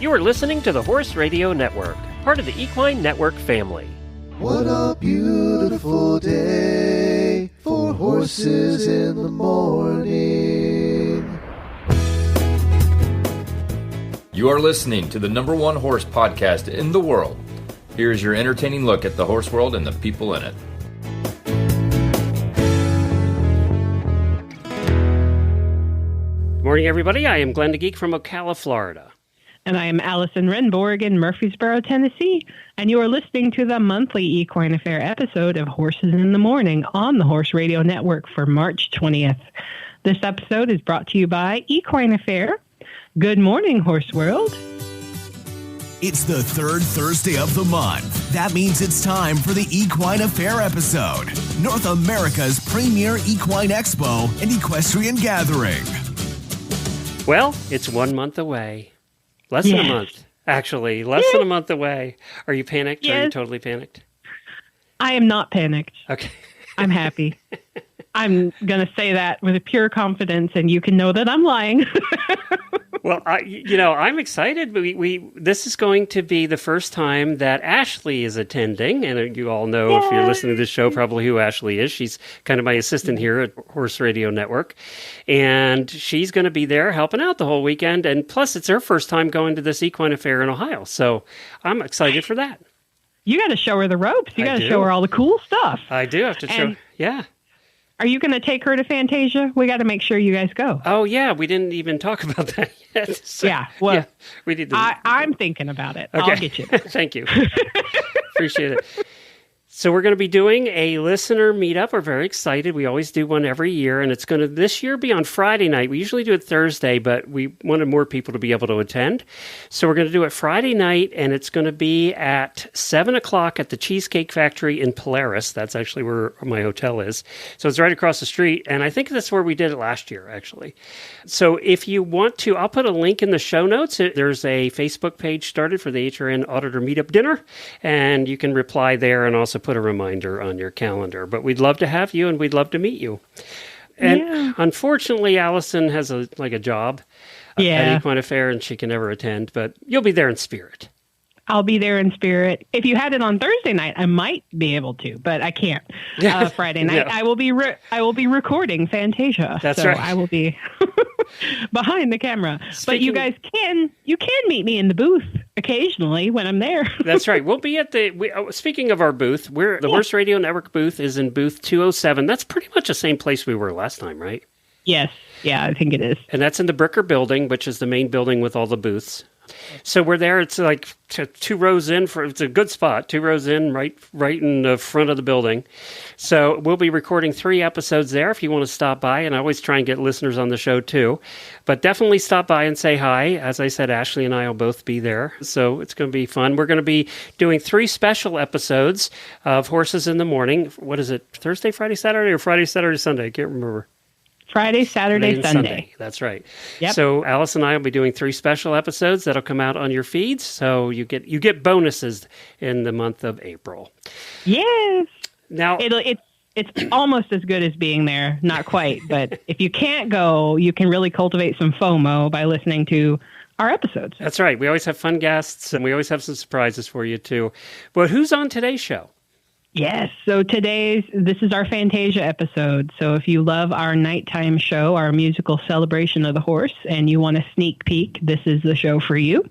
You are listening to the Horse Radio Network, part of the Equine Network family. What a beautiful day for horses in the morning. You are listening to the number one horse podcast in the world. Here is your entertaining look at the horse world and the people in it. Good morning, everybody. I am Glenn the Geek from Ocala, Florida. And I am Allison Rehnborg in Murfreesboro, Tennessee. And you are listening to the monthly Equine Affaire episode of Horses in the Morning on the Horse Radio Network for March 20th. This episode is brought to you by Equine Affaire. Good morning, Horse World. It's the third Thursday of the month. That means it's time for the Equine Affaire episode, North America's premier equine expo and equestrian gathering. Well, it's 1 month away. Less than a month, actually. Less than a month away. Are you panicked? Yes. Are you totally panicked? I am not panicked. Okay. I'm happy. I'm going to say that with a pure confidence, and you can know that I'm lying. Well, I'm excited. This is going to be the first time that Ashley is attending, and you all know if you're listening to this show probably who Ashley is. She's kind of my assistant here at Horse Radio Network, and she's going to be there helping out the whole weekend. And plus, it's her first time going to this Equine Affaire in Ohio, so I'm excited for that. You got to show her the ropes. You got to show her all the cool stuff. I do have to show. Yeah. Are you going to take her to Fantasia? We got to make sure you guys go. Oh, yeah. We didn't even talk about that yet. So, yeah. Well, yeah, we need to. I'm thinking about it. Okay. I'll get you. Thank you. Appreciate it. So we're going to be doing a listener meetup. We're very excited. We always do one every year, and it's going to this year be on Friday night. We usually do it Thursday, but we wanted more people to be able to attend. So we're going to do it Friday night, and it's going to be at 7 o'clock at the Cheesecake Factory in Polaris. That's actually where my hotel is. So it's right across the street, and I think that's where we did it last year, actually. So if you want to, I'll put a link in the show notes. There's a Facebook page started for the HRN Auditor Meetup Dinner, and you can reply there and also put a reminder on your calendar. But we'd love to have you, and we'd love to meet you. And unfortunately, Allison has a job at Equine Affaire, and she can never attend, but you'll be there in spirit. I'll be there in spirit. If you had it on Thursday night, I might be able to, but I can't. Friday night, I will be recording Fantasia. That's right. I will be behind the camera. But you guys can meet me in the booth occasionally when I'm there. That's right. We'll be at speaking of our booth, the Horse Radio Network booth is in booth 207. That's pretty much the same place we were last time, right? Yes. Yeah, I think it is. And that's in the Bricker building, which is the main building with all the booths. So we're there. It's like two rows in. It's a good spot. 2 rows in, right in the front of the building. So we'll be recording 3 episodes there if you want to stop by. And I always try and get listeners on the show too. But definitely stop by and say hi. As I said, Ashley and I will both be there. So it's going to be fun. We're going to be doing 3 special episodes of Horses in the Morning. What is it? Thursday, Friday, Saturday, or Friday, Saturday, Sunday? I can't remember. Friday, Saturday, Sunday. That's right. Yep. So Alice and I will be doing 3 special episodes that'll come out on your feeds. So you get bonuses in the month of April. Yes. Now it's almost as good as being there. Not quite, but if you can't go, you can really cultivate some FOMO by listening to our episodes. That's right. We always have fun guests, and we always have some surprises for you too. But who's on today's show? Yes. So this is our Fantasia episode. So if you love our nighttime show, our musical celebration of the horse, and you want a sneak peek, this is the show for you.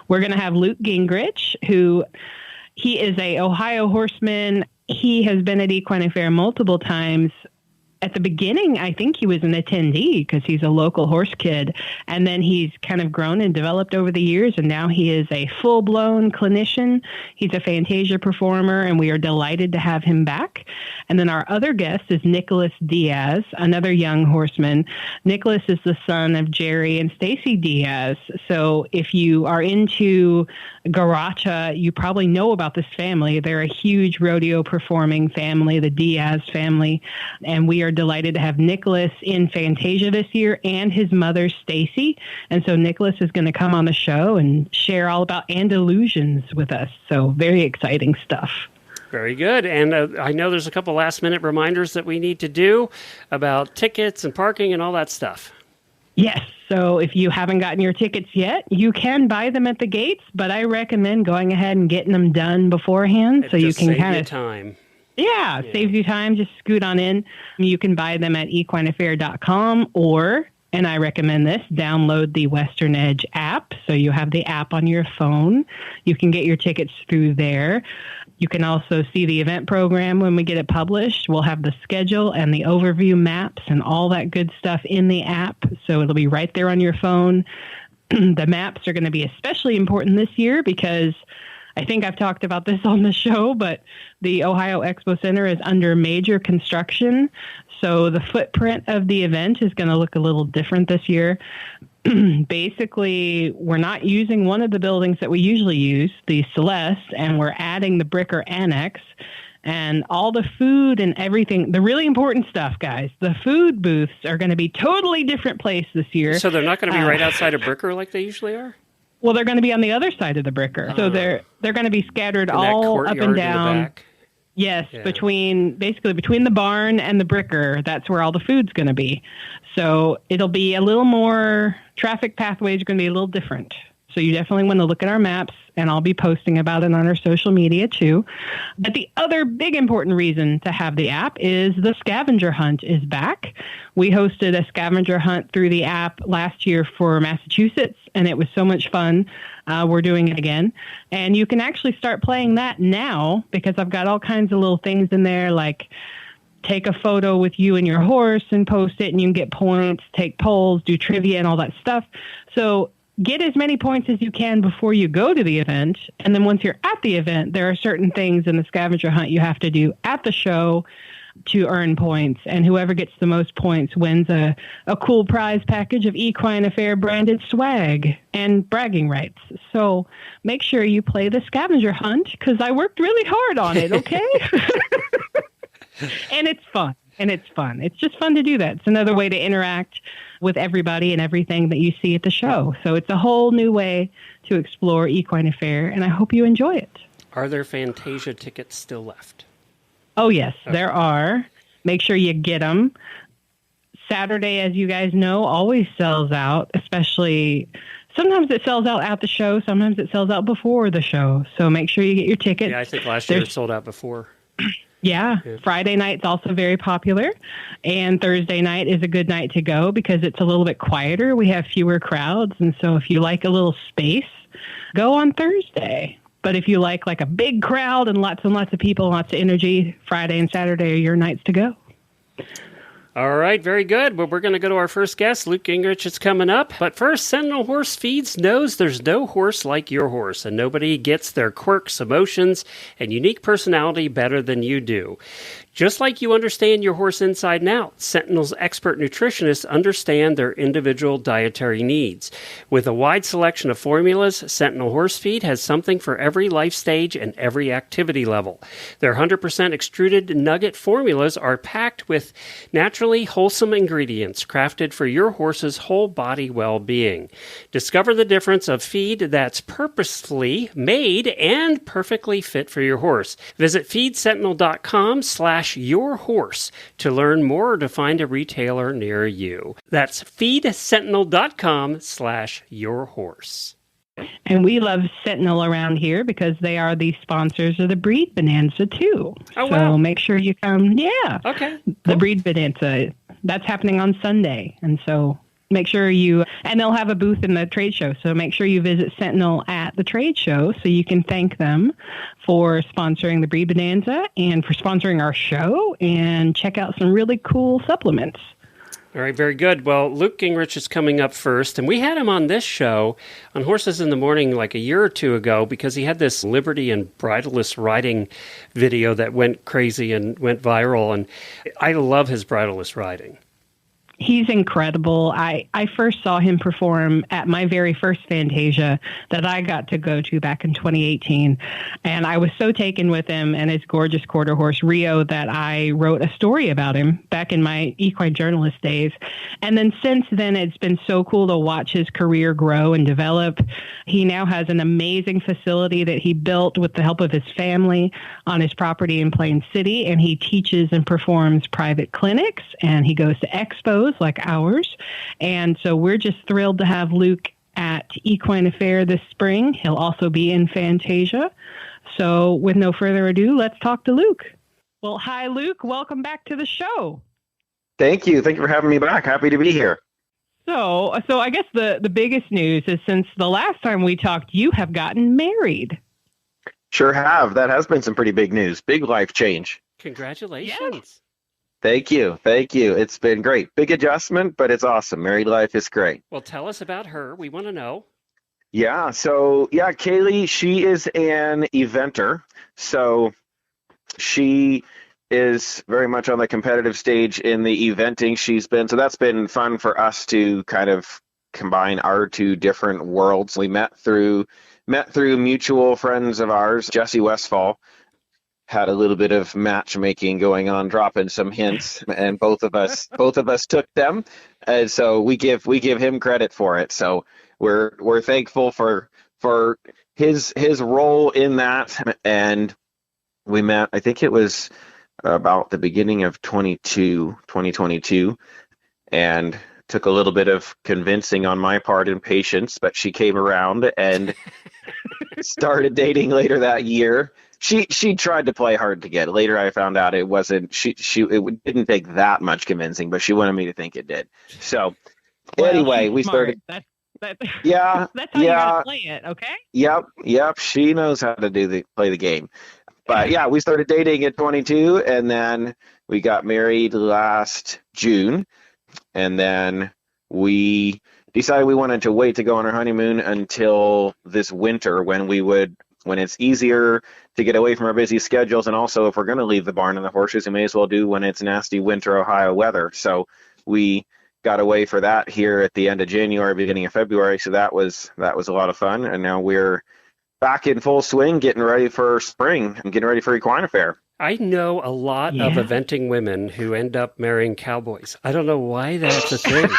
We're going to have Luke Gingerich, he is a Ohio horseman. He has been at Equine Affaire multiple times. At the beginning, I think he was an attendee because he's a local horse kid. And then he's kind of grown and developed over the years. And now he is a full-blown clinician. He's a Fantasia performer, and we are delighted to have him back. And then our other guest is Nicolas Diaz, another young horseman. Nicolas is the son of Jerry and Stacy Diaz. So if you are into Garacha, you probably know about this family. They're a huge rodeo performing family, the Diaz family. And we are delighted to have Nicolas in Fantasia this year and his mother, Stacy. And so Nicolas is going to come on the show and share all about Andalusians with us. So very exciting stuff. Very good. And I know there's a couple last minute reminders that we need to do about tickets and parking and all that stuff. Yes. So if you haven't gotten your tickets yet, you can buy them at the gates, but I recommend going ahead and getting them done beforehand so you can kind of time. Yeah, saves you time. Just scoot on in. You can buy them at equineaffaire.com or, and I recommend this, download the Western Edge app. So you have the app on your phone. You can get your tickets through there. You can also see the event program when we get it published. We'll have the schedule and the overview maps and all that good stuff in the app. So it'll be right there on your phone. The maps are going to be especially important this year because I think I've talked about this on the show, but the Ohio Expo Center is under major construction. So the footprint of the event is going to look a little different this year. Basically, we're not using one of the buildings that we usually use, the Celeste, and we're adding the Bricker Annex. And all the food and everything, the really important stuff, guys, the food booths are going to be totally different place this year. So they're not going to be right outside of Bricker like they usually are? Well, they're going to be on the other side of the Bricker. So they're going to be scattered all up and down. Yes, between the barn and the Bricker, that's where all the food's going to be. So it'll be a little more, traffic pathways are going to be a little different. So you definitely want to look at our maps, and I'll be posting about it on our social media too. But the other big important reason to have the app is the scavenger hunt is back. We hosted a scavenger hunt through the app last year for Massachusetts, and it was so much fun. We're doing it again. And you can actually start playing that now because I've got all kinds of little things in there like take a photo with you and your horse and post it, and you can get points, take polls, do trivia and all that stuff. So get as many points as you can before you go to the event. And then once you're at the event, there are certain things in the scavenger hunt you have to do at the show to earn points. And whoever gets the most points wins a cool prize package of Equine Affaire branded swag and bragging rights. So make sure you play the scavenger hunt because I worked really hard on it, okay? And it's fun. It's just fun to do that. It's another way to interact with everybody and everything that you see at the show. So it's a whole new way to explore Equine Affaire, and I hope you enjoy it. Are there Fantasia tickets still left? Oh, yes, there are. Make sure you get them. Saturday, as you guys know, always sells out, especially sometimes it sells out at the show. Sometimes it sells out before the show. So make sure you get your tickets. Yeah, I think last year it sold out before. Yeah. Friday night's also very popular, and Thursday night is a good night to go because it's a little bit quieter. We have fewer crowds, and so if you like a little space, go on Thursday. But if you like a big crowd and lots of people, lots of energy, Friday and Saturday are your nights to go. All right, very good. Well, we're going to go to our first guest. Luke Gingerich is coming up. But first, Sentinel Horse Feeds knows there's no horse like your horse, and nobody gets their quirks, emotions, and unique personality better than you do. Just like you understand your horse inside and out, Sentinel's expert nutritionists understand their individual dietary needs. With a wide selection of formulas, Sentinel Horse Feed has something for every life stage and every activity level. Their 100% extruded nugget formulas are packed with naturally wholesome ingredients crafted for your horse's whole body well-being. Discover the difference of feed that's purposefully made and perfectly fit for your horse. Visit feedsentinel.com/your horse to learn more or to find a retailer near you. That's feedsentinel.com/your horse. And we love Sentinel around here because they are the sponsors of the Breed Bonanza too. Oh, wow. So make sure you come. Yeah. Okay. Cool. The Breed Bonanza, that's happening on Sunday. And so make sure and they'll have a booth in the trade show. So make sure you visit Sentinel at the trade show so you can thank them for sponsoring the Breed Bonanza and for sponsoring our show and check out some really cool supplements. All right, very good. Well, Luke Gingerich is coming up first, and we had him on this show on Horses in the Morning like a year or two ago because he had this Liberty and bridleless riding video that went crazy and went viral, and I love his bridleless riding. He's incredible. I first saw him perform at my very first Fantasia that I got to go to back in 2018. And I was so taken with him and his gorgeous quarter horse, Rio, that I wrote a story about him back in my equine journalist days. And then since then, it's been so cool to watch his career grow and develop. He now has an amazing facility that he built with the help of his family on his property in Plain City. And he teaches and performs private clinics, and he goes to expos shows like ours. And so we're just thrilled to have Luke at Equine Affaire this spring. He'll also be in Fantasia. So with no further ado, let's talk to Luke. Well, hi, Luke. Welcome back to the show. Thank you. Thank you for having me back. Happy to be here. So I guess the biggest news is since the last time we talked, you have gotten married. Sure have. That has been some pretty big news. Big life change. Congratulations. Yes. Thank you. Thank you. It's been great. Big adjustment, but it's awesome. Married life is great. Well, tell us about her. We want to know. Yeah. So, yeah, Kaylee, she is an eventer. So she is very much on the competitive stage in the eventing so that's been fun for us to kind of combine our two different worlds. We met through mutual friends of ours. Jesse Westfall had a little bit of matchmaking going on, dropping some hints, and both of us took them, and so we give him credit for it. So we're thankful for his role in that. And we met, I think it was about the beginning of 2022, and took a little bit of convincing on my part and patience, but she came around and started dating later that year. She tried to play hard to get. Later I found out it wasn't, it didn't take that much convincing, but she wanted me to think it did. So anyway, we started. Yeah. That's how you gotta play it, okay? Yep. She knows how to play the game. But yeah, we started dating at 22, and then we got married last June, and then we decided we wanted to wait to go on our honeymoon until this winter when it's easier to get away from our busy schedules, and also if we're going to leave the barn and the horses, we may as well do when it's nasty winter Ohio weather. So we got away for that here at the end of January, beginning of February. So that was a lot of fun, and now we're back in full swing, getting ready for spring and getting ready for Equine Affaire. I know a lot of eventing women who end up marrying cowboys. I don't know why that's a thing,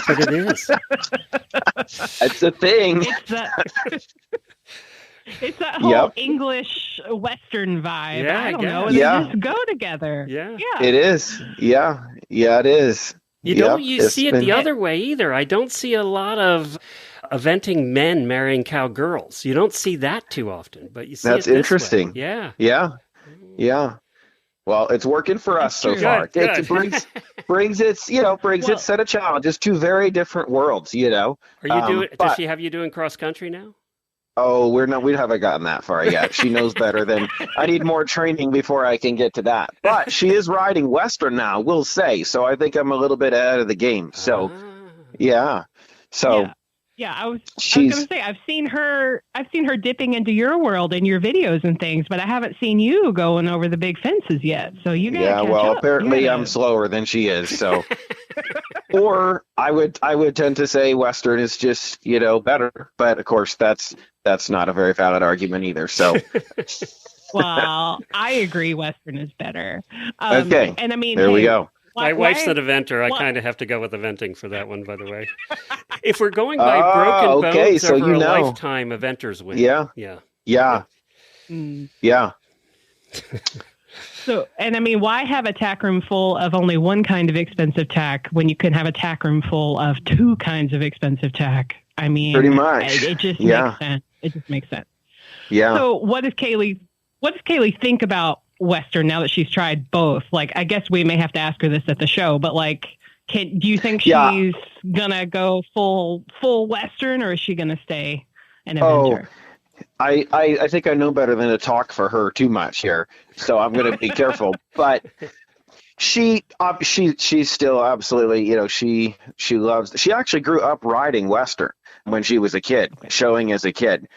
but it is. It's a thing. It's that whole English Western vibe. Yeah, I don't know. guess. They Yeah. just go together. Yeah. It is. Yeah, it is. You don't see it the other way either. I don't see a lot of eventing men marrying cowgirls. You don't see that too often, but you see That's it this interesting. way. Yeah. Yeah. Well, it's working for us so far. Good. It brings its set of challenges. Two very different worlds, Are you doing? Does she have you doing cross country now? Oh, we haven't gotten that far yet. She knows better than I need more training before I can get to that. But she is riding Western now, we'll say. So I think I'm a little bit ahead of the game. So, yeah. So. Yeah, I was going to say I've seen her dipping into your world in your videos and things, but I haven't seen you going over the big fences yet. So you got to catch up. Apparently I'm slower than she is. So, or I would tend to say Western is just better, but of course that's not a very valid argument either. So, well, I agree, Western is better. Okay, and I mean, there we go. My wife's an eventer. I kind of have to go with eventing for that one, by the way. If we're going by broken bones so over a lifetime, eventers win. Yeah. So, and I mean, why have a tack room full of only one kind of expensive tack when you can have a tack room full of two kinds of expensive tack? I mean, pretty much. It just makes sense. It just makes sense. Yeah. So what does Kaylee think about Western now that she's tried both? Like, I guess we may have to ask her this at the show, but like, do you think she's gonna go full Western, or is she gonna stay an eventer? I think I know better than to talk for her too much here, so I'm gonna be careful. But she's still absolutely, she loves. She actually grew up riding Western when she was a kid, showing as a kid.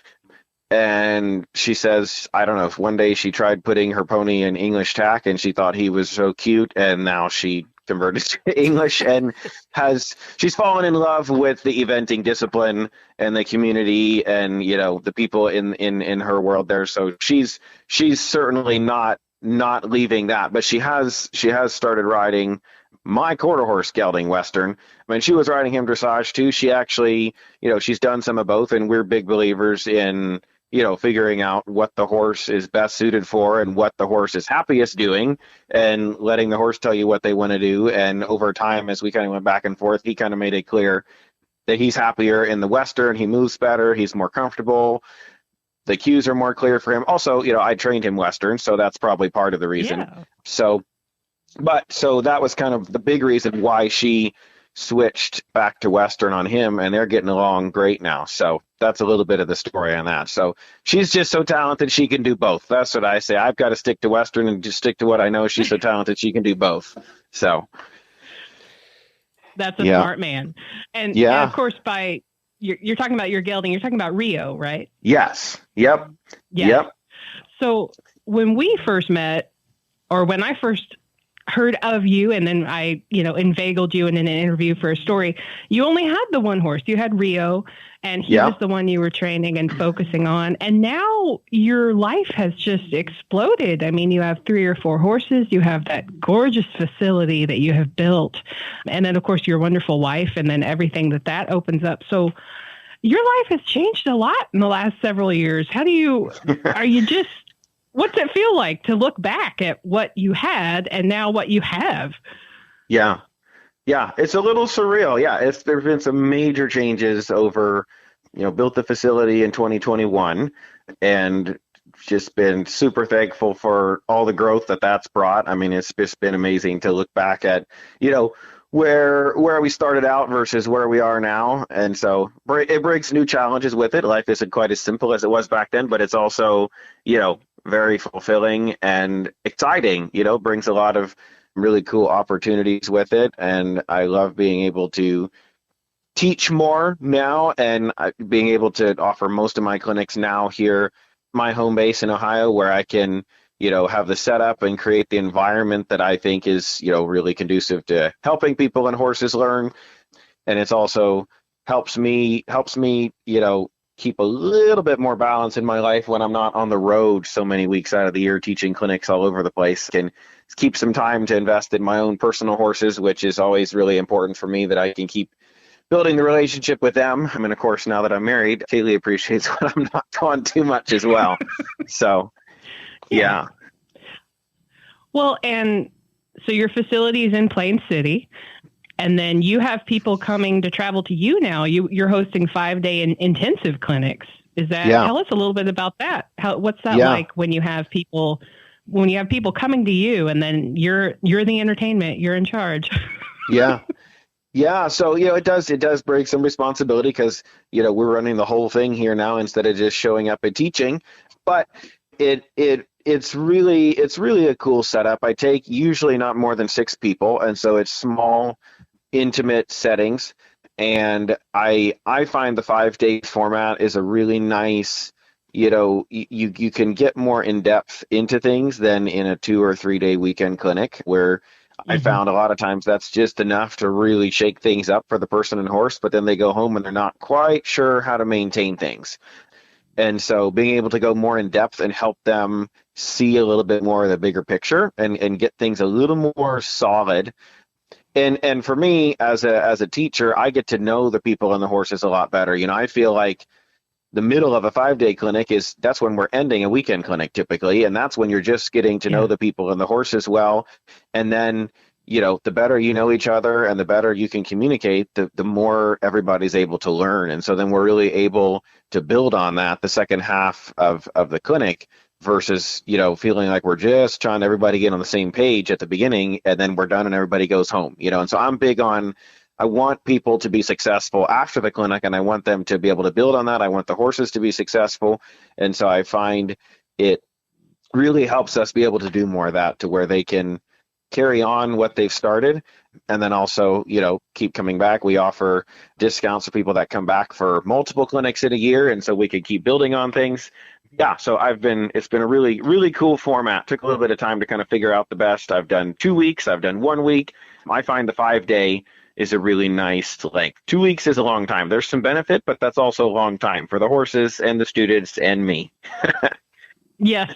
And she says, I don't know, if one day she tried putting her pony in English tack and she thought he was so cute, and now she converted to English and she's fallen in love with the eventing discipline and the community and, the people in her world there. So she's certainly not leaving that, but she has started riding my quarter horse gelding Western. I mean, she was riding him dressage too. She actually, she's done some of both, and we're big believers in figuring out what the horse is best suited for and what the horse is happiest doing, and letting the horse tell you what they want to do. And over time, as we kind of went back and forth, he kind of made it clear that he's happier in the Western. He moves better. He's more comfortable. The cues are more clear for him. Also, I trained him Western, so that's probably part of the reason. Yeah. So that was kind of the big reason why she switched back to Western on him, and they're getting along great now. So that's a little bit of the story on that. So she's just so talented, she can do both. That's what I say. I've got to stick to Western and just stick to what I know. She's so talented, she can do both. So that's a smart man. And of course, you're talking about your gelding, you're talking about Rio, right? Yes. Yep. Yeah. Yep. So when we first met, or when I first heard of you, and then I, inveigled you in an interview for a story, you only had the one horse. You had Rio, and he was the one you were training and focusing on. And now your life has just exploded. I mean, you have 3 or 4 horses. You have that gorgeous facility that you have built. And then, of course, your wonderful wife, and then everything that opens up. So your life has changed a lot in the last several years. What's it feel like to look back at what you had and now what you have? Yeah. Yeah. It's a little surreal. Yeah. There's been some major changes over, built the facility in 2021, and just been super thankful for all the growth that's brought. I mean, it's just been amazing to look back at, where we started out versus where we are now. And so it brings new challenges with it. Life isn't quite as simple as it was back then, but it's also, very fulfilling and exciting, brings a lot of really cool opportunities with it. And I love being able to teach more now, and being able to offer most of my clinics now here, my home base in Ohio, where I can, have the setup and create the environment that I think is, really conducive to helping people and horses learn. And it's also helps me, keep a little bit more balance in my life when I'm not on the road so many weeks out of the year teaching clinics all over the place. Can keep some time to invest in my own personal horses, which is always really important for me, that I can keep building the relationship with them. I mean, of course, now that I'm married, Kaylee appreciates when I'm not gone too much as well. So, yeah. Well, and so your facility is in Plain City. And then you have people coming to travel to you now. You're hosting 5-day intensive clinics. Is that? Tell us a little bit about that. What's that like when you have people coming to you, and then you're the entertainment, you're in charge? Yeah. So, it does break some responsibility, because, we're running the whole thing here now instead of just showing up and teaching. But it's really a cool setup. I take usually not more than 6 people. And so it's small, intimate settings, and I find the 5-day format is a really nice, you can get more in depth into things than in a 2 or 3 day weekend clinic, where I found a lot of times that's just enough to really shake things up for the person and horse, but then they go home and they're not quite sure how to maintain things. And so being able to go more in depth and help them see a little bit more of the bigger picture, and get things a little more solid. And for me, as a teacher, I get to know the people and the horses a lot better. I feel like the middle of a 5-day clinic that's when we're ending a weekend clinic typically. And that's when you're just getting to know the people and the horses well. And then, the better you know each other and the better you can communicate, the more everybody's able to learn. And so then we're really able to build on that the second half of the clinic, versus, feeling like we're just trying to everybody get on the same page at the beginning, and then we're done and everybody goes home, And so I'm big on, I want people to be successful after the clinic, and I want them to be able to build on that. I want the horses to be successful. And so I find it really helps us be able to do more of that, to where they can carry on what they've started, and then also, keep coming back. We offer discounts for people that come back for multiple clinics in a year, and so we can keep building on things. Yeah, so it's been a really, really cool format. Took a little bit of time to kind of figure out the best. I've done 2 weeks. I've done 1 week. I find the 5-day is a really nice length. 2 weeks is a long time. There's some benefit, but that's also a long time for the horses and the students and me. Yes.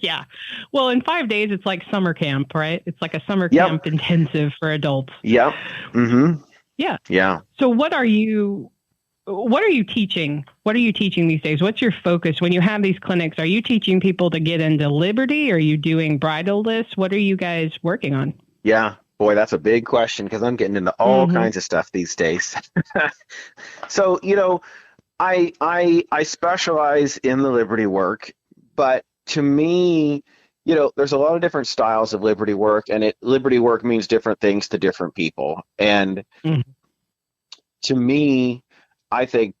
Yeah. Well, in 5 days, it's like summer camp, right? It's like a summer camp intensive for adults. Yep. Mm-hmm. Yeah. Yeah. So what are you what are you teaching? What are you teaching these days? What's your focus when you have these clinics? Are you teaching people to get into Liberty? Are you doing bridleless? What are you guys working on? Yeah, boy, that's a big question because I'm getting into all kinds of stuff these days. So, I specialize in the Liberty work, but to me, there's a lot of different styles of Liberty work, and Liberty work means different things to different people. And to me, I think,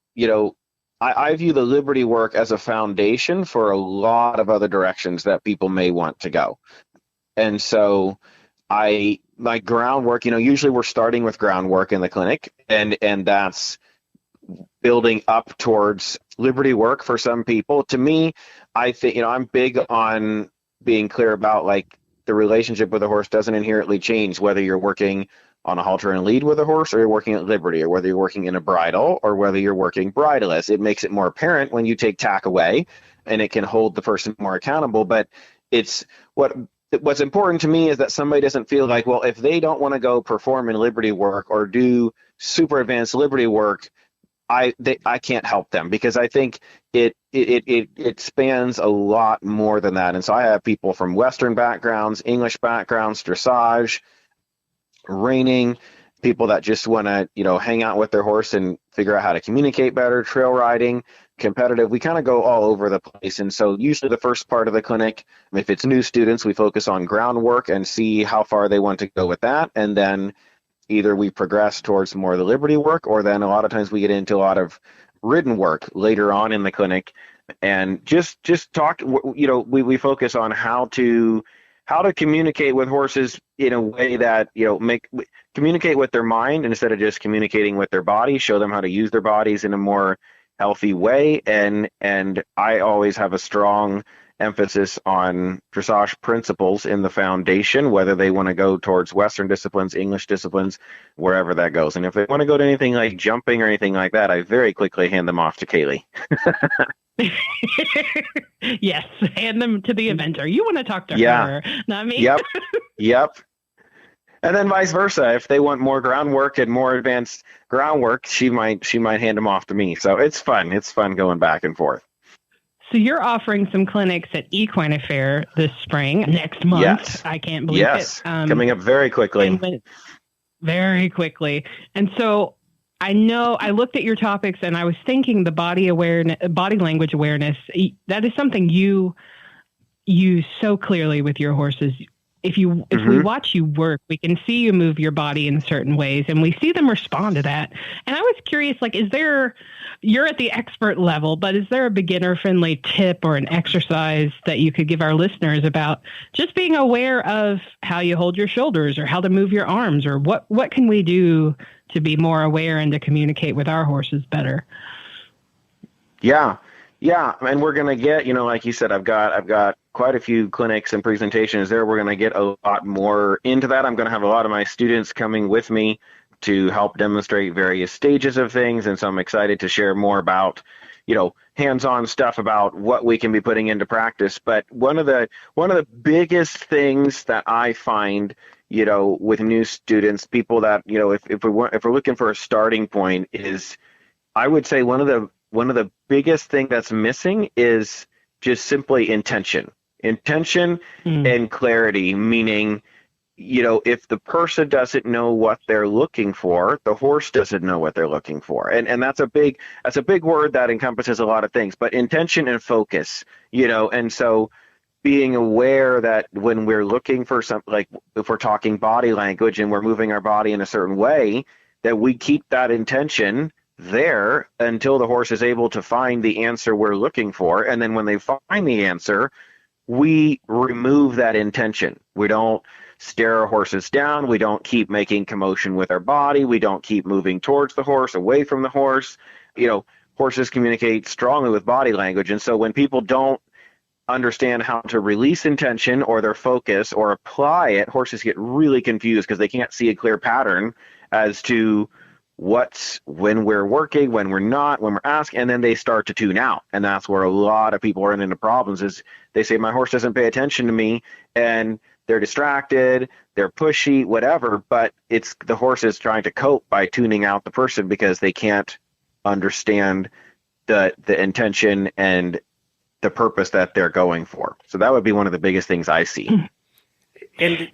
I view the Liberty work as a foundation for a lot of other directions that people may want to go. And so my groundwork, usually we're starting with groundwork in the clinic, and that's building up towards Liberty work for some people. To me, I think, I'm big on being clear about like the relationship with a horse doesn't inherently change whether you're working on a halter and lead with a horse or you're working at Liberty, or whether you're working in a bridle or whether you're working bridleless. It makes it more apparent when you take tack away, and it can hold the person more accountable. But it's what's important to me is that somebody doesn't feel like, well, if they don't want to go perform in Liberty work or do super advanced Liberty work, I can't help them, because I think it spans a lot more than that. And so I have people from Western backgrounds, English backgrounds, dressage, reining, people that just want to, hang out with their horse and figure out how to communicate better, trail riding, competitive. We kind of go all over the place. And so usually the first part of the clinic, if it's new students, we focus on groundwork and see how far they want to go with that. And then either we progress towards more of the Liberty work, or then a lot of times we get into a lot of ridden work later on in the clinic. And just talk, we focus on how to communicate with horses in a way that, communicate with their mind instead of just communicating with their body, show them how to use their bodies in a more healthy way. And I always have a strong emphasis on dressage principles in the foundation, whether they want to go towards Western disciplines, English disciplines, wherever that goes. And if they want to go to anything like jumping or anything like that, I very quickly hand them off to Kaylee. Yes, hand them to the eventer. You want to talk to her, not me. Yep. And then vice versa. If they want more groundwork and more advanced groundwork, she might hand them off to me. So it's fun. It's fun going back and forth. So you're offering some clinics at Equine Affaire this spring, next month. Yes. I can't believe it. Coming up very quickly. Very quickly. And so I know I looked at your topics and I was thinking the body language awareness, that is something you use so clearly with your horses. If we watch you work, we can see you move your body in certain ways, and we see them respond to that. And I was curious, like, you're at the expert level, but is there a beginner-friendly tip or an exercise that you could give our listeners about just being aware of how you hold your shoulders or how to move your arms, or what can we do to be more aware and to communicate with our horses better? Yeah. And we're going to get, like you said, I've got quite a few clinics and presentations there. We're going to get a lot more into that. I'm going to have a lot of my students coming with me to help demonstrate various stages of things. And so I'm excited to share more about, hands-on stuff about what we can be putting into practice. But one of the biggest things that I find, with new students, people that, if we're looking for a starting point, is I would say one of the biggest thing that's missing is just simply intention and clarity, meaning, if the person doesn't know what they're looking for, the horse doesn't know what they're looking for. And that's a big word that encompasses a lot of things, but intention and focus, and so being aware that when we're looking for something, like if we're talking body language and we're moving our body in a certain way, that we keep that intention there until the horse is able to find the answer we're looking for. And then when they find the answer, we remove that intention. We don't stare our horses down. We don't keep making commotion with our body. We don't keep moving towards the horse, away from the horse. Horses communicate strongly with body language. And so when people don't understand how to release intention or their focus or apply it, horses get really confused because they can't see a clear pattern as to what's when we're working, when we're not, when we're asking, and then they start to tune out. And that's where a lot of people run into problems, is they say, my horse doesn't pay attention to me, and they're distracted, they're pushy, whatever, but it's the horse is trying to cope by tuning out the person because they can't understand the intention and the purpose that they're going for. So that would be one of the biggest things I see. And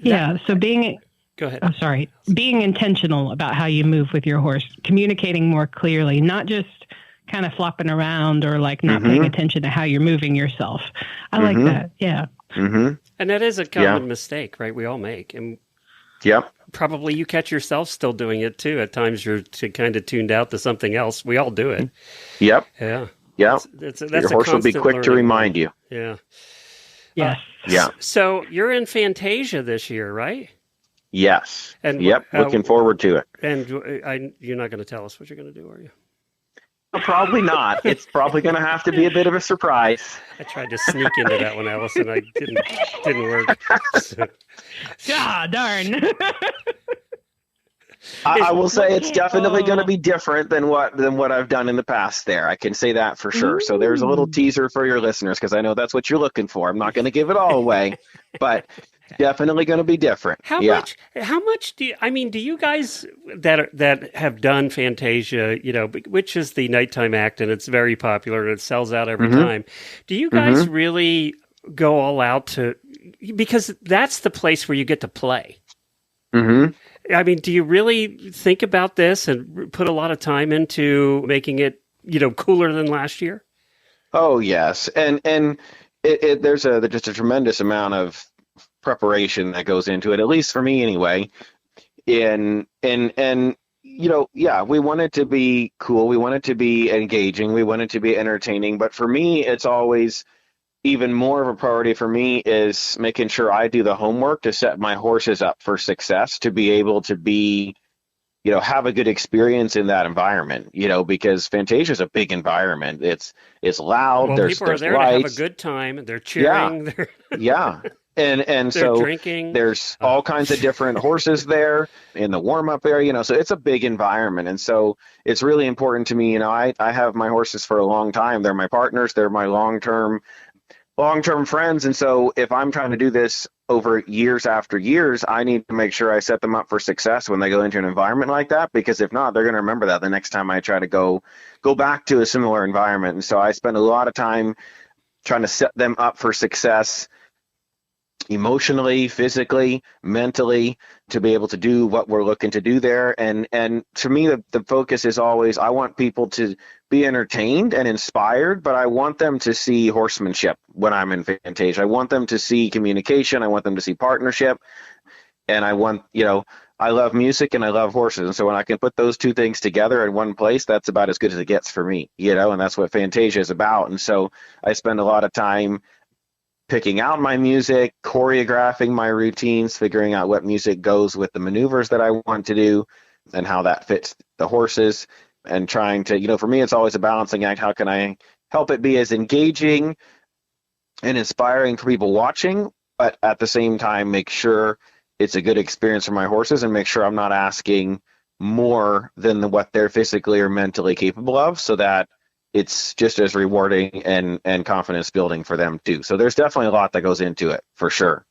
so go ahead. Oh, sorry. Being intentional about how you move with your horse, communicating more clearly, not just kind of flopping around or like not paying attention to how you're moving yourself. I like that. Yeah. Mm-hmm. And that is a common mistake, right? We all make. And probably you catch yourself still doing it too. At times you're kind of tuned out to something else. We all do it. Yep. Yeah. Yeah. That's your horse will be quick to remind you. Yeah. Yes. Yeah. So you're in Fantasia this year, right? Yes. And looking forward to it. And you're not going to tell us what you're going to do, are you? Probably not. It's probably going to have to be a bit of a surprise. I tried to sneak into that one, Allison. I didn't work. So. Ah, darn. I will say it's definitely going to be different than what I've done in the past there. I can say that for sure. So there's a little teaser for your listeners because I know that's what you're looking for. I'm not going to give it all away, but definitely going to be different. How much do you guys that have done Fantasia, which is the nighttime act and it's very popular and it sells out every time. Do you guys really go all out because that's the place where you get to play? Mm-hmm. I mean, do you really think about this and put a lot of time into making it, cooler than last year? Oh, yes. And there's just a tremendous amount of preparation that goes into it, at least for me anyway. And we want it to be cool. We want it to be engaging. We want it to be entertaining. But for me, it's always even more of a priority for me is making sure I do the homework to set my horses up for success, to be able to be, have a good experience in that environment, because Fantasia is a big environment. It's loud. Well, there's people are there lights. To have a good time. They're cheering. Yeah. And so drinking. There's all kinds of different horses there in the warm-up area, so it's a big environment. And so it's really important to me. I have my horses for a long time. They're my partners. They're my long-term friends. And so if I'm trying to do this over years after years, I need to make sure I set them up for success when they go into an environment like that, because if not, they're going to remember that the next time I try to go back to a similar environment. And so I spend a lot of time trying to set them up for success emotionally, physically, mentally, to be able to do what we're looking to do there. And to me, the focus is always, I want people to be entertained and inspired, but I want them to see horsemanship when I'm in Fantasia. I want them to see communication. I want them to see partnership. And I want, I love music and I love horses. And so when I can put those two things together in one place, that's about as good as it gets for me, and that's what Fantasia is about. And so I spend a lot of time picking out my music, choreographing my routines, figuring out what music goes with the maneuvers that I want to do and how that fits the horses, and trying to, for me, it's always a balancing act. How can I help it be as engaging and inspiring for people watching, but at the same time, make sure it's a good experience for my horses and make sure I'm not asking more than what they're physically or mentally capable of, so that it's just as rewarding and confidence building for them too. So there's definitely a lot that goes into it for sure.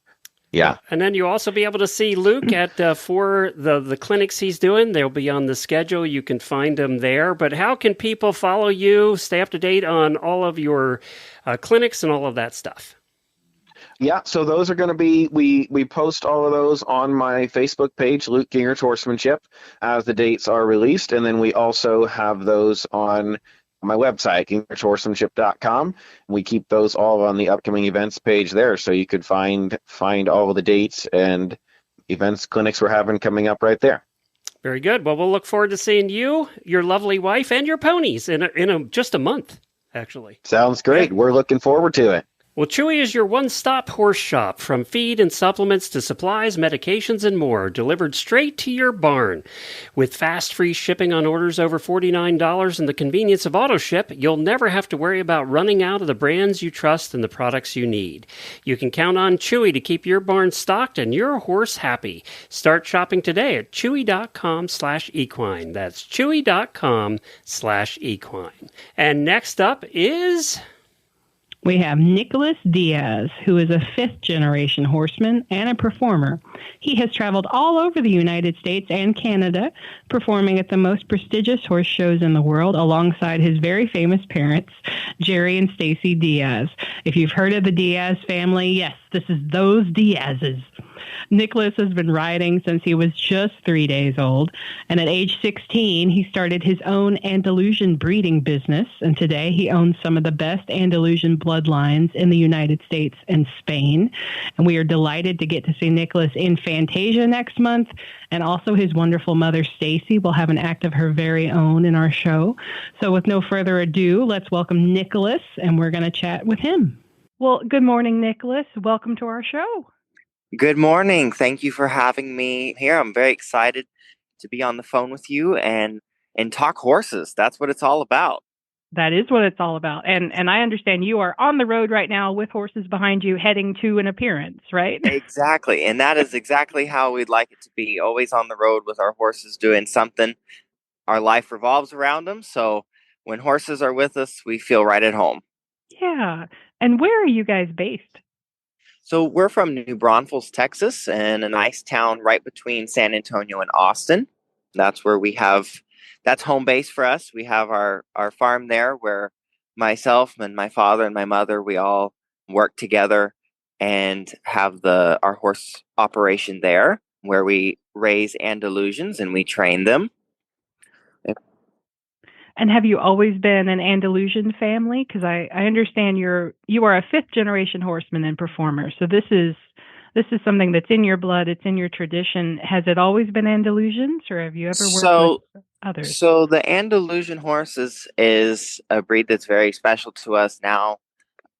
Yeah. And then you'll also be able to see Luke at for the clinics he's doing. They'll be on the schedule. You can find them there. But how can people follow you, stay up to date on all of your clinics and all of that stuff? Yeah, so those are going to be, we post all of those on my Facebook page, Luke Gingerich Horsemanship, as the dates are released. And then we also have those on my website, gingerichhorsemanship.com. We keep those all on the upcoming events page there, so you could find all of the dates and events, clinics we're having coming up right there. Very good. Well, we'll look forward to seeing you, your lovely wife, and your ponies in just a month, actually. Sounds great. Yeah. We're looking forward to it. Well, Chewy is your one-stop horse shop, from feed and supplements to supplies, medications, and more, delivered straight to your barn. With fast, free shipping on orders over $49 and the convenience of AutoShip, you'll never have to worry about running out of the brands you trust and the products you need. You can count on Chewy to keep your barn stocked and your horse happy. Start shopping today at chewy.com/equine. That's chewy.com/equine. And next up is... We have Nicolas Diaz, who is a fifth-generation horseman and a performer. He has traveled all over the United States and Canada, performing at the most prestigious horse shows in the world alongside his very famous parents, Jerry and Stacy Diaz. If you've heard of the Diaz family, yes, this is those Diazes. Nicolas has been riding since he was just 3 days old, and at age 16, he started his own Andalusian breeding business, and today he owns some of the best Andalusian bloodlines in the United States and Spain. And we are delighted to get to see Nicolas in Fantasia next month, and also his wonderful mother, Stacy, will have an act of her very own in our show. So with no further ado, let's welcome Nicolas, and we're going to chat with him. Well, good morning, Nicolas. Welcome to our show. Good morning. Thank you for having me here. I'm very excited to be on the phone with you and talk horses. That's what it's all about. That is what it's all about. And I understand you are on the road right now with horses behind you heading to an appearance, right? Exactly. And that is exactly how we'd like it to be. Always on the road with our horses doing something. Our life revolves around them. So when horses are with us, we feel right at home. Yeah. And where are you guys based? So we're from New Braunfels, Texas, and a nice town right between San Antonio and Austin. That's where that's home base for us. We have our farm there where myself and my father and my mother, we all work together and have our horse operation there where we raise Andalusians and we train them. And have you always been an Andalusian family? Because I understand you are a fifth generation horseman and performer. So this is something that's in your blood. It's in your tradition. Has it always been Andalusians, or have you ever worked with others? So the Andalusian horse is a breed that's very special to us now.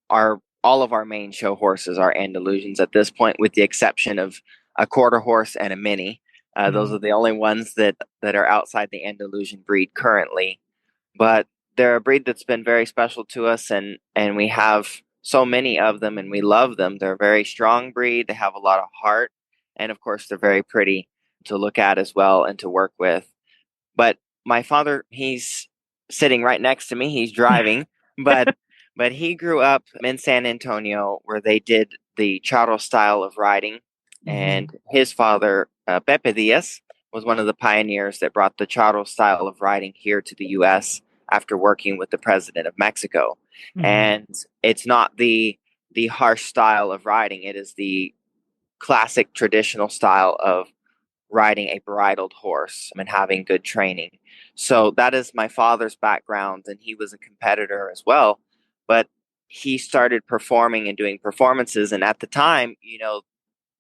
All of our main show horses are Andalusians at this point, with the exception of a quarter horse and a mini. Those are the only ones that are outside the Andalusian breed currently. But they're a breed that's been very special to us, and we have so many of them, and we love them. They're a very strong breed. They have a lot of heart, and of course, they're very pretty to look at as well and to work with. But my father, he's sitting right next to me. He's driving, but he grew up in San Antonio where they did the charro style of riding, and his father, Pepe Diaz, was one of the pioneers that brought the charro style of riding here to the U.S. after working with the president of Mexico. And it's not the harsh style of riding. It is the classic traditional style of riding a bridled horse and having good training. So that is my father's background, and he was a competitor as well. But he started performing and doing performances, and at the time,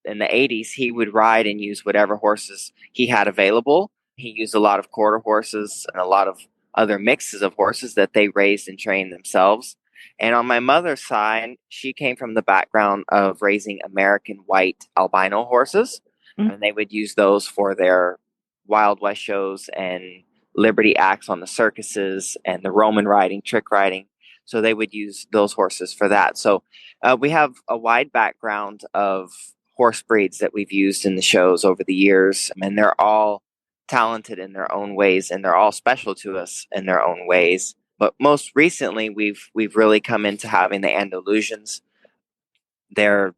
in the 80s, he would ride and use whatever horses he had available. He used a lot of quarter horses and a lot of other mixes of horses that they raised and trained themselves. And on my mother's side, she came from the background of raising American white albino horses. And they would use those for their Wild West shows and Liberty acts on the circuses and the Roman riding, trick riding. So they would use those horses for that. So we have a wide background of horse breeds that we've used in the shows over the years, and they're all talented in their own ways, and they're all special to us in their own ways. But most recently, we've really come into having the Andalusians. They're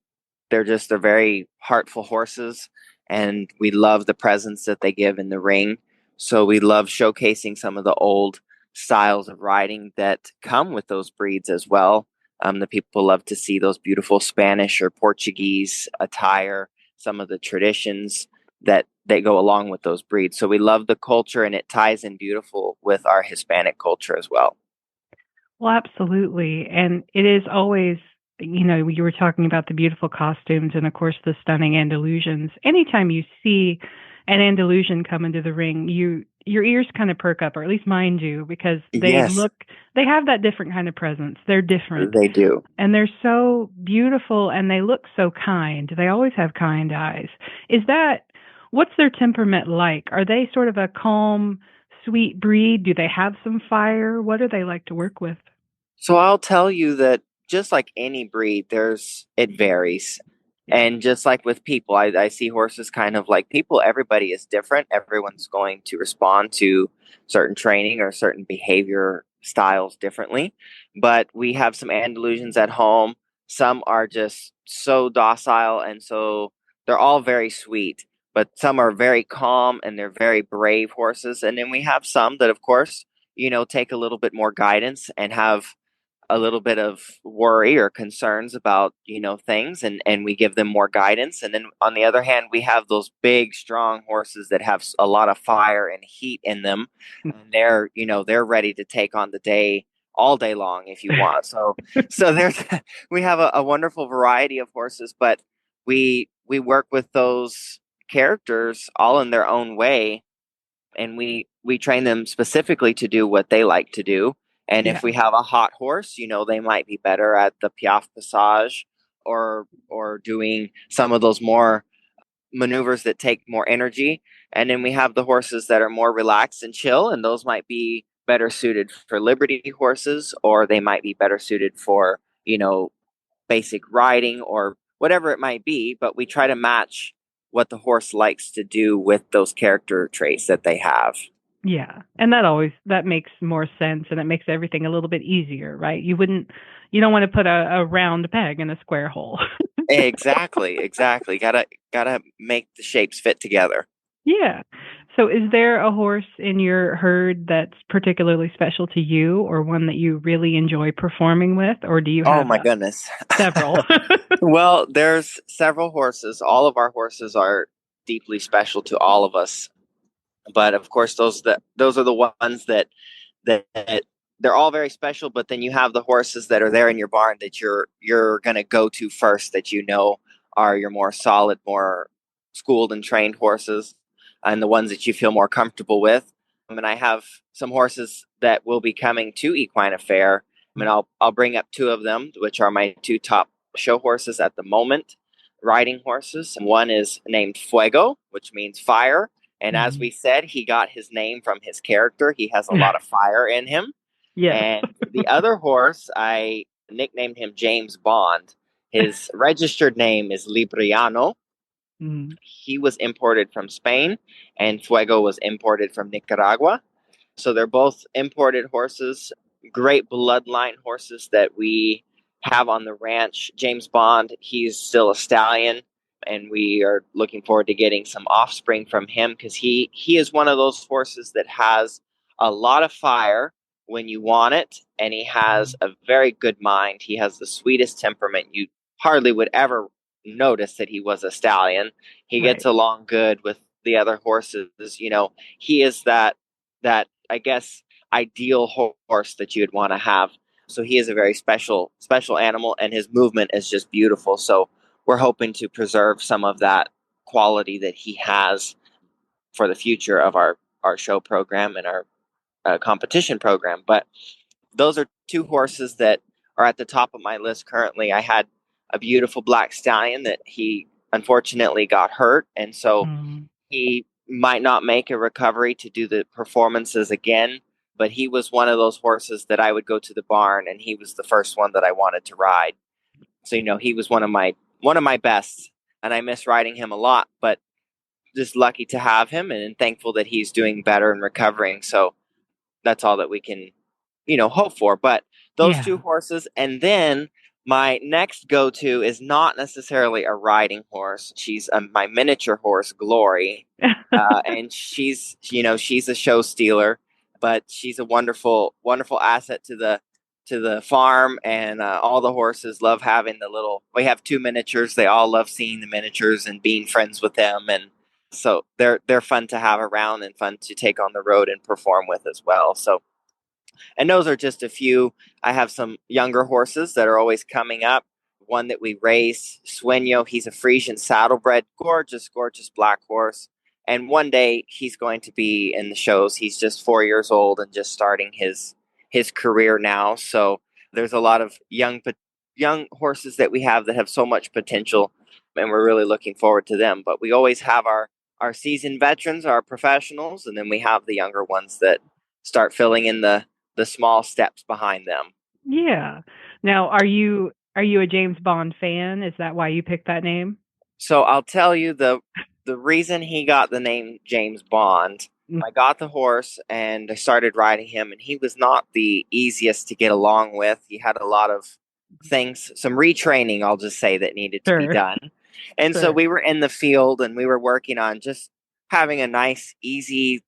very heartful horses, and we love the presence that they give in the ring. So we love showcasing some of the old styles of riding that come with those breeds as well. The people love to see those beautiful Spanish or Portuguese attire, some of the traditions that they go along with those breeds. So we love the culture, and it ties in beautiful with our Hispanic culture as well. Well, absolutely. And it is always, you were talking about the beautiful costumes and, of course, the stunning Andalusians. Anytime you see an Andalusian come into the ring, your ears kind of perk up, or at least mine do, because they have that different kind of presence. They're different. They do. And they're so beautiful, and they look so kind. They always have kind eyes. What's their temperament like? Are they sort of a calm, sweet breed? Do they have some fire? What do they like to work with? So I'll tell you that just like any breed, it varies. And just like with people, I see horses kind of like people. Everybody is different. Everyone's going to respond to certain training or certain behavior styles differently. But we have some Andalusians at home. Some are just so docile, and so they're all very sweet. But some are very calm and they're very brave horses. And then we have some that, of course, take a little bit more guidance and have a little bit of worry or concerns about, things, and we give them more guidance. And then on the other hand, we have those big, strong horses that have a lot of fire and heat in them. And they're ready to take on the day all day long if you want. So there's, we have a wonderful variety of horses, but we work with those characters all in their own way. And we train them specifically to do what they like to do. And if we have a hot horse, they might be better at the piaffe passage or doing some of those more maneuvers that take more energy. And then we have the horses that are more relaxed and chill, and those might be better suited for liberty horses, or they might be better suited for, basic riding or whatever it might be. But we try to match what the horse likes to do with those character traits that they have. Yeah. And that makes more sense, and it makes everything a little bit easier, right? You don't want to put a round peg in a square hole. Exactly. Gotta make the shapes fit together. Yeah. So is there a horse in your herd that's particularly special to you, or one that you really enjoy performing with, or do you have goodness. Several? Well, there's several horses. All of our horses are deeply special to all of us. But of course, those are the ones that they're all very special. But then you have the horses that are there in your barn that you're going to go to first, that are your more solid, more schooled and trained horses, and the ones that you feel more comfortable with. And I have some horses that will be coming to Equine Affaire. And I'll bring up two of them, which are my two top show horses at the moment, riding horses. One is named Fuego, which means fire. And as we said, he got his name from his character. He has a lot of fire in him. Yeah. And the other horse, I nicknamed him James Bond. His registered name is Libriano. Mm. He was imported from Spain, and Fuego was imported from Nicaragua. So they're both imported horses, great bloodline horses that we have on the ranch. James Bond, he's still a stallion, and we are looking forward to getting some offspring from him, because he is one of those horses that has a lot of fire when you want it, and he has a very good mind. He has the sweetest temperament. You hardly would ever notice that he was a stallion. He gets along good with the other horses. He is that I guess ideal horse that you'd want to have. So he is a very special animal, and his movement is just beautiful. So we're hoping to preserve some of that quality that he has for the future of our show program and our competition program. But those are two horses that are at the top of my list currently. I had a beautiful black stallion that he unfortunately got hurt, and so he might not make a recovery to do the performances again. But he was one of those horses that I would go to the barn, and he was the first one that I wanted to ride. So he was one of my best, and I miss riding him a lot. But just lucky to have him, and thankful that he's doing better and recovering. So that's all that we can, hope for. But those two horses, and then my next go-to is not necessarily a riding horse. She's my miniature horse, Glory, and she's a show stealer, but she's a wonderful, wonderful asset to the farm, and all the horses love having we have two miniatures. They all love seeing the miniatures and being friends with them, and so they're fun to have around and fun to take on the road and perform with as well. So, and those are just a few. I have some younger horses that are always coming up. One that we race, Sueño, he's a Frisian saddlebred, gorgeous, gorgeous black horse. And one day he's going to be in the shows. He's just 4 years old and just starting his career now. So there's a lot of young horses that we have that have so much potential, and we're really looking forward to them. But we always have our seasoned veterans, our professionals, and then we have the younger ones that start filling in the small steps behind them. Yeah. Now, are you a James Bond fan? Is that why you picked that name? So I'll tell you the reason he got the name James Bond I got the horse and I started riding him, and he was not the easiest to get along with. He had a lot of things, some retraining, I'll just say, that needed to be done. And so we were in the field and we were working on just having a nice, easy,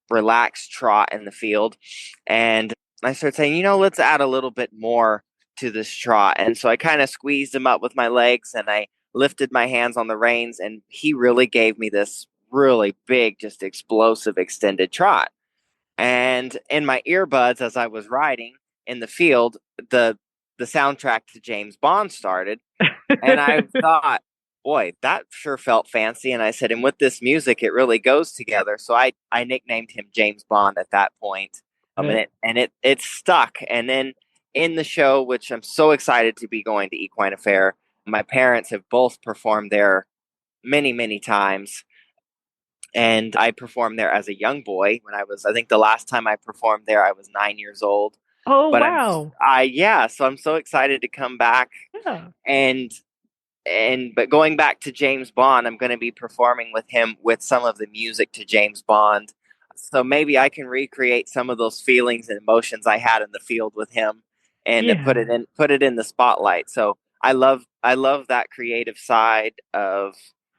relaxed trot in the field. And I started saying, let's add a little bit more to this trot. And so I kind of squeezed him up with my legs and I lifted my hands on the reins, and he really gave me this really big, just explosive, extended trot. And in my earbuds, as I was riding in the field, the soundtrack to James Bond started. And I thought, boy, that sure felt fancy. And I said, and with this music, it really goes together. So I nicknamed him James Bond at that point. It stuck. And then in the show, which I'm so excited to be going to Equine Affaire, my parents have both performed there many, many times. And I performed there as a young boy when I think the last time I performed there, I was 9 years old. Oh, but wow. So I'm so excited to come back. Yeah. But going back to James Bond, I'm going to be performing with him with some of the music to James Bond. So maybe I can recreate some of those feelings and emotions I had in the field with him and put it in the spotlight. So I love that creative side of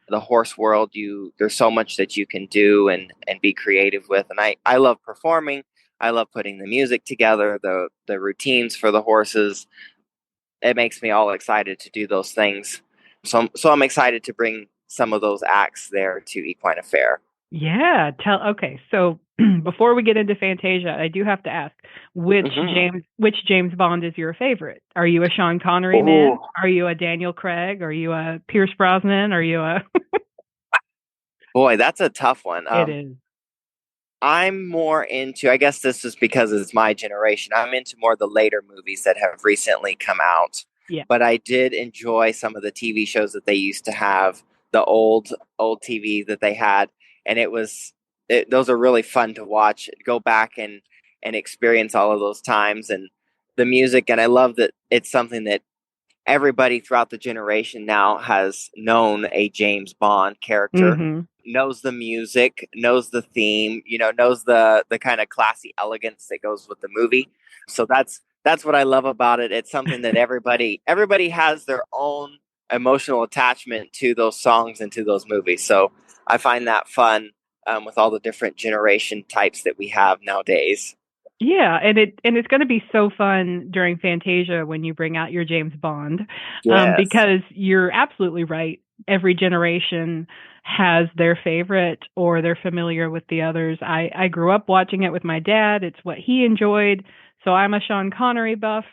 the horse world. There's so much that you can do and be creative with. And I love performing. I love putting the music together, the routines for the horses. It makes me all excited to do those things. So I'm excited to bring some of those acts there to Equine Affaire. Yeah. Okay. So before we get into Fantasia, I do have to ask, which James Bond is your favorite? Are you a Sean Connery man? Are you a Daniel Craig? Are you a Pierce Brosnan? Are you a... Boy, that's a tough one. It is. I'm more into, I guess this is because it's my generation, I'm into more the later movies that have recently come out. Yeah. But I did enjoy some of the TV shows that they used to have, the old TV that they had. And those are really fun to watch, go back and experience all of those times and the music. And I love that it's something that everybody throughout the generation now has known a James Bond character, knows the music, knows the theme, knows the kind of classy elegance that goes with the movie. So that's what I love about it. It's something that everybody has their own emotional attachment to those songs and to those movies. So I find that fun with all the different generation types that we have nowadays. Yeah, and it's going to be so fun during Fantasia when you bring out your James Bond, because you're absolutely right. Every generation has their favorite or they're familiar with the others. I grew up watching it with my dad. It's what he enjoyed. So I'm a Sean Connery buff,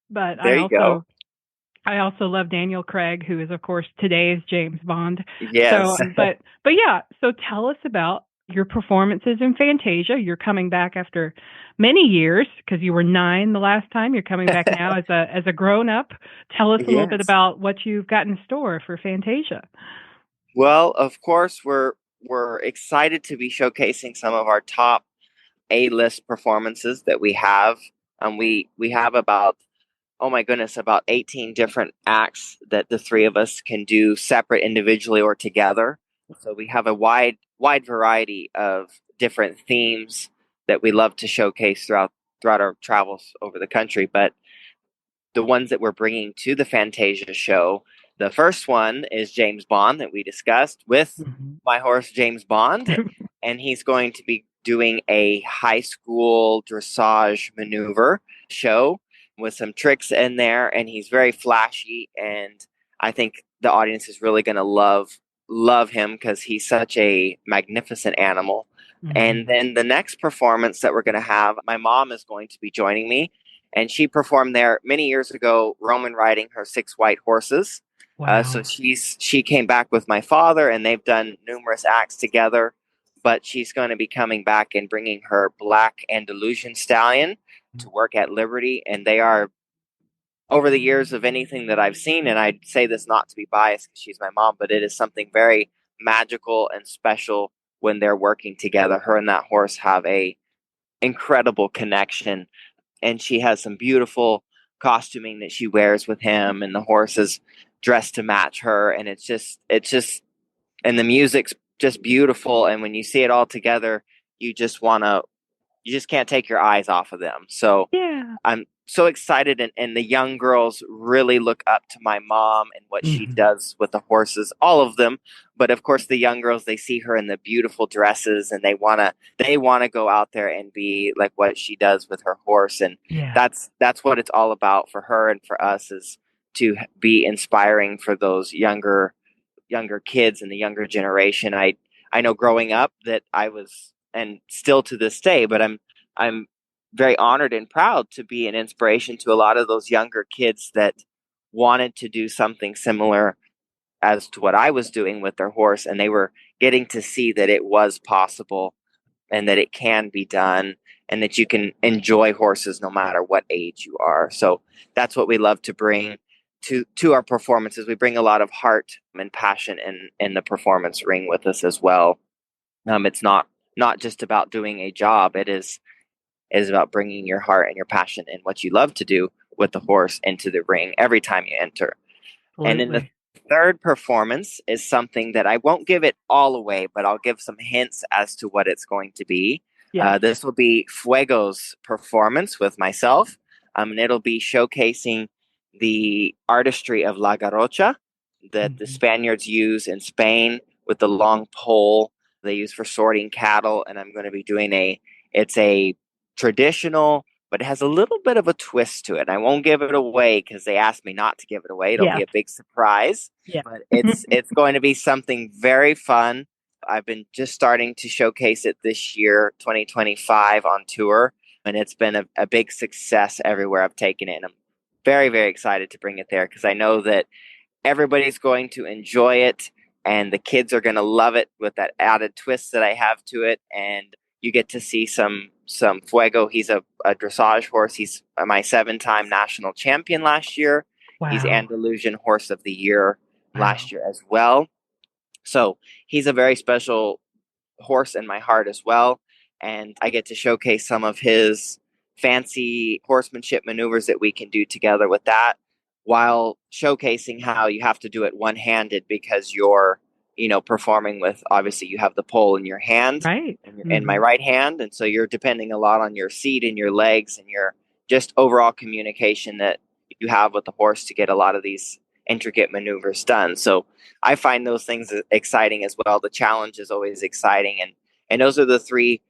but I also love Daniel Craig, who is, of course, today's James Bond. Yes. So, but yeah, so tell us about your performances in Fantasia. You're coming back after many years because you were 9 the last time. You're coming back now as a grown up. Tell us a little bit about what you've got in store for Fantasia. Well, of course, we're excited to be showcasing some of our top A-list performances that we have. We have about 18 different acts that the three of us can do separate, individually, or together. So we have a wide variety of different themes that we love to showcase throughout our travels over the country. But the ones that we're bringing to the Fantasia show, the first one is James Bond that we discussed with my horse, James Bond. And he's going to be doing a high school dressage maneuver show with some tricks in there. And he's very flashy. And I think the audience is really going to love him because he's such a magnificent animal. And then the next performance that we're going to have, my mom is going to be joining me, and she performed there many years ago, Roman riding her 6 white horses. Wow. So she came back with my father, and they've done numerous acts together, but she's going to be coming back and bringing her black Andalusian stallion to work at Liberty. And they are, over the years of anything that I've seen, and I'd say this not to be biased because she's my mom, but it is something very magical and special when they're working together. Her and that horse have a incredible connection, and she has some beautiful costuming that she wears with him, and the horse is dressed to match her, and it's just and the music's just beautiful. And when you see it all together, you just can't take your eyes off of them. So Yeah. I'm so excited, and the young girls really look up to my mom and what she does with the horses, all of them. But of course, the young girls, they see her in the beautiful dresses, and they wanna go out there and be like what she does with her horse. And that's what it's all about for her and for us, is to be inspiring for those younger kids and the younger generation. I know growing up that I was, and still to this day, but I'm very honored and proud to be an inspiration to a lot of those younger kids that wanted to do something similar as to what I was doing with their horse, and they were getting to see that it was possible and that it can be done, and that you can enjoy horses no matter what age you are. So that's what we love to bring to our performances. We bring a lot of heart and passion in the performance ring with us as well. It's not just about doing a job. It is about bringing your heart and your passion and what you love to do with the horse into the ring every time you enter. Absolutely. And in the third performance is something that I won't give it all away, but I'll give some hints as to what it's going to be. This will be Fuego's performance with myself, and it'll be showcasing the artistry of La Garrocha that the Spaniards use in Spain with the long pole they use for sorting cattle. And I'm going to be doing it's a traditional, but it has a little bit of a twist to it. And I won't give it away because they asked me not to give it away. It'll be a big surprise. But it's going to be something very fun. I've been just starting to showcase it this year, 2025, on tour, and it's been a big success everywhere I've taken it. And I'm very, very excited to bring it there because I know that everybody's going to enjoy it, and the kids are going to love it with that added twist that I have to it. And you get to see some Fuego. He's a dressage horse. He's my 7-time national champion last year. Wow. He's Andalusian Horse of the Year last year as well. So he's a very special horse in my heart as well. And I get to showcase some of his fancy horsemanship maneuvers that we can do together with that, while showcasing how you have to do it one-handed because you're, performing with, obviously you have the pole in your hand, right, in my right hand. And so you're depending a lot on your seat and your legs and your just overall communication that you have with the horse to get a lot of these intricate maneuvers done. So I find those things exciting as well. The challenge is always exciting. And those are the 3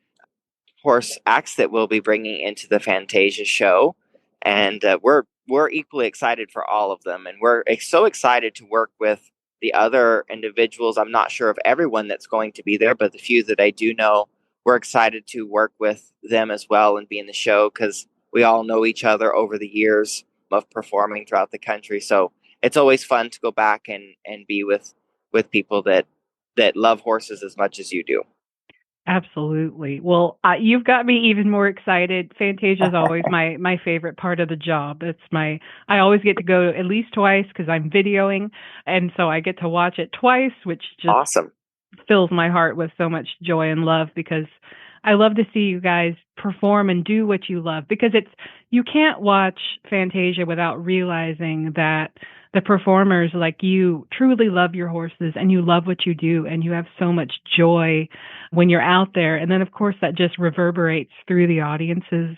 horse acts that we'll be bringing into the Fantasia show. And we're equally excited for all of them. And we're so excited to work with the other individuals. I'm not sure of everyone that's going to be there, but the few that I do know, we're excited to work with them as well and be in the show because we all know each other over the years of performing throughout the country. So it's always fun to go back and be with people that love horses as much as you do. Absolutely. Well, you've got me even more excited. Fantasia is always my favorite part of the job. I always get to go at least twice because I'm videoing, and so I get to watch it twice, which just awesome. Fills my heart with so much joy and love because I love to see you guys perform and do what you love, because you can't watch Fantasia without realizing that the performers like you truly love your horses and you love what you do and you have so much joy when you're out there. And then of course that just reverberates through the audiences.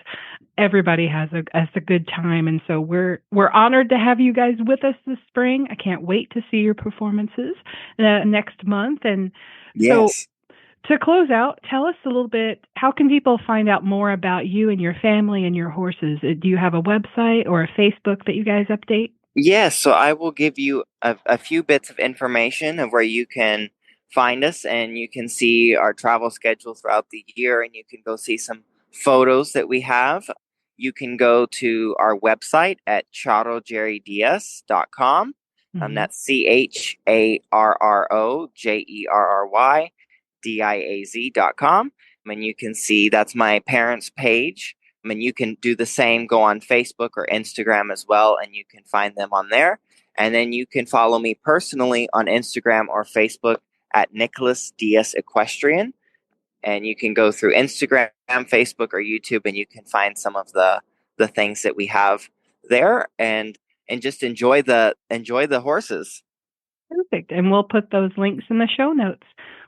Everybody has a good time. And so we're honored to have you guys with us this spring. I can't wait to see your performances next month. And yes. So to close out, tell us a little bit, how can people find out more about you and your family and your horses? Do you have a website or a Facebook that you guys update? Yes, so I will give you a few bits of information of where you can find us, and you can see our travel schedule throughout the year, and you can go see some photos that we have. You can go to our website at charrojerrydiaz.com. That's CharroJerryDiaz.com. And you can see that's my parents' page. I mean, you can do the same, go on Facebook or Instagram as well, and you can find them on there. And then you can follow me personally on Instagram or Facebook at Nicolas Diaz Equestrian. And you can go through Instagram, Facebook, or YouTube, and you can find some of the things that we have there, and just enjoy the horses. Perfect. And we'll put those links in the show notes.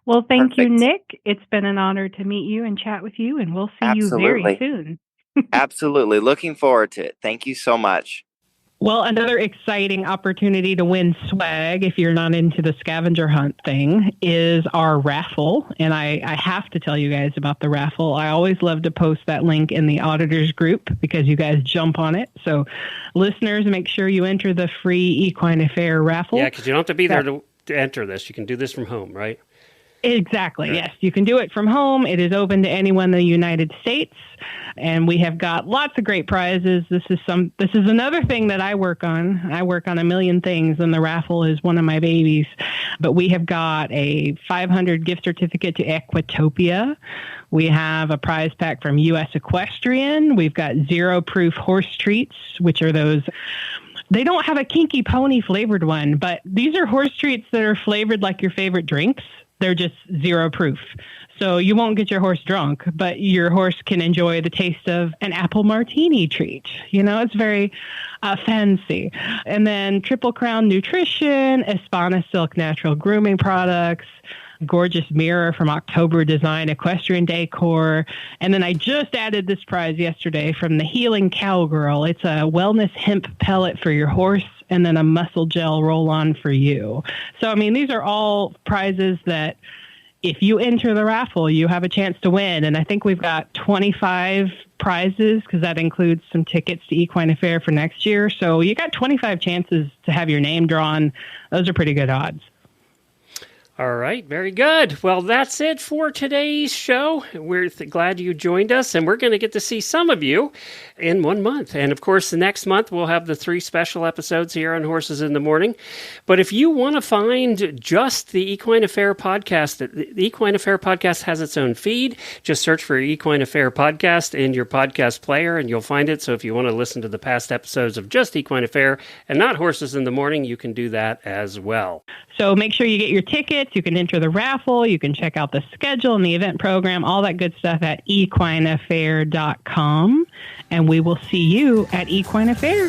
Well, thank you, Perfect. Nick. It's been an honor to meet you and chat with you, and we'll see you Absolutely. very soon. Absolutely. Looking forward to it. Thank you so much. Well, another exciting opportunity to win swag, if you're not into the scavenger hunt thing, is our raffle. And I have to tell you guys about the raffle. I always love to post that link in the auditors group because you guys jump on it. So listeners, make sure you enter the free Equine Affaire raffle. Yeah, because you don't have to be there to enter this. You can do this from home, right? Exactly. Yes, you can do it from home. It is open to anyone in the United States, and we have got lots of great prizes. This is another thing that I work on. I work on a million things, and the raffle is one of my babies. But we have got a 500 gift certificate to Equitopia. We have a prize pack from U.S. Equestrian. We've got zero proof horse treats, which are those. They don't have a kinky pony flavored one, but these are horse treats that are flavored like your favorite drinks. They're just zero proof. So you won't get your horse drunk, but your horse can enjoy the taste of an apple martini treat. You know, it's very fancy. And then Triple Crown Nutrition, Espana Silk Natural Grooming Products, gorgeous mirror from October Design Equestrian Decor. And then I just added this prize yesterday from the Healing Cowgirl. It's a wellness hemp pellet for your horse and then a muscle gel roll-on for you. So, I mean, these are all prizes that if you enter the raffle, you have a chance to win. And I think we've got 25 prizes because that includes some tickets to Equine Affaire for next year. So you got 25 chances to have your name drawn. Those are pretty good odds. All right, very good. Well, that's it for today's show. We're glad you joined us, and we're going to get to see some of you in 1 month. And, of course, the next month we'll have the 3 special episodes here on Horses in the Morning. But if you want to find just the Equine Affaire podcast, the Equine Affaire podcast has its own feed. Just search for Equine Affaire podcast in your podcast player, and you'll find it. So if you want to listen to the past episodes of just Equine Affaire and not Horses in the Morning, you can do that as well. So make sure you get your tickets. You can enter the raffle. You can check out the schedule and the event program, all that good stuff at equineaffaire.com. And we will see you at Equine Affaire.